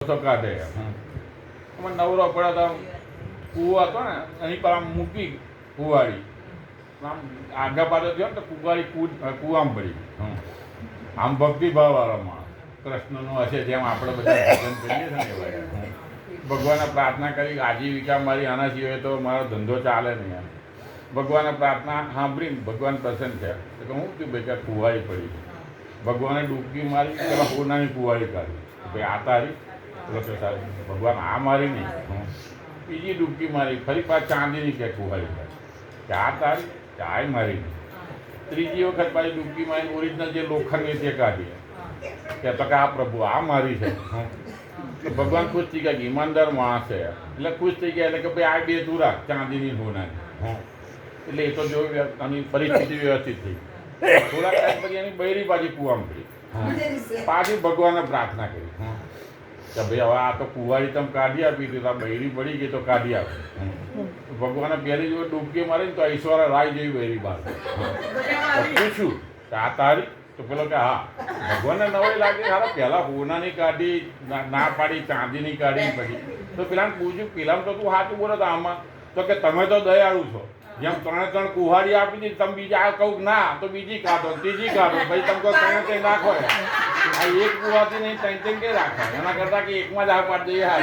ઓછો કાઢે. અમે નવરો પડ્યો તો કૂવો હતો ને અહીં પર આમ મૂકી કુવાડી આમ આગા પાછળ થયો ને તો કુવાડી કૂવામાં પડી. આમ ભક્તિભાવ વાળો માણસ કૃષ્ણનો હશે જેમ આપણે બધા ભજન કરીએ છીએ ને એવા. ભગવાનને પ્રાર્થના કરી આજીવિકા મારી આના સિવાય તો મારો ધંધો ચાલે નહીં. એમ ભગવાનને પ્રાર્થના સાંભળીને ભગવાન પ્રસન્ન થયા. તો હું થયું ભાઈ ક્યાં કુવાડી પડી. ભગવાને ડૂબકી મારી પેલા હોનાની કુવાડી કાઢી. ભાઈ આ તારી સારી ભગવાન આ મારી નહીં. બીજી ડૂબકી મારી ફરી પાછી ચાંદીની કે કુવાડી કાઢી કે આ તારી કે આ મારી નહીં. ત્રીજી વખત પાછી ડૂબકી મારી ઓરિજિનલ જે લોખંડની તે કાઢી કે તો કે આ પ્રભુ આ મારી છે. ભગવાન ખુશ થઈ ગયા કે ઈમાનદાર માણસ છે એટલે ખુશ થઈ ગયા. એટલે કે ભાઈ આ બે તું રાખ ચાંદીની હોનાની. એટલે એ તો જો આની પરિસ્થિતિ વ્યવસ્થિત થઈ. થોડાક ટાઈમ પછી એની બૈરી પાછી કૂવામાં પડી. પાછી ભગવાનને પ્રાર્થના કરી કે ભાઈ હવે આ તો કુવાડી તમે કાઢી આપી હતી તો આ બૈરી પડી ગઈ તો કાઢી આપી. ભગવાને પહેલી જો ડૂબકી મારી તો ઐશ્વર્યા રાય જેવી બૈરી બહાર. પૂછ્યું કે આ તારી? તો પેલો કે હા. ભગવાનને નવાઈ લાગી સારા પહેલાં હોનાની કાઢી ના પાડી ચાંદીની કાઢી પછી તો પેલાને પૂછ્યું પેલામાં તો તું સાચું બોલો તો આમાં તો કે તમે તો દયાળુ છો. જેમ 3 કુહાડી આપી દીધી તમે બીજા કહું ના તો બીજી કાઢો ત્રીજી કાઢો ભાઈ તમે કહો 3 નાખો. આ એક કુવાથી નહીં 3 કે રાખો એના કરતાં કે એકમાં જ આ પાડી દઈએ. હા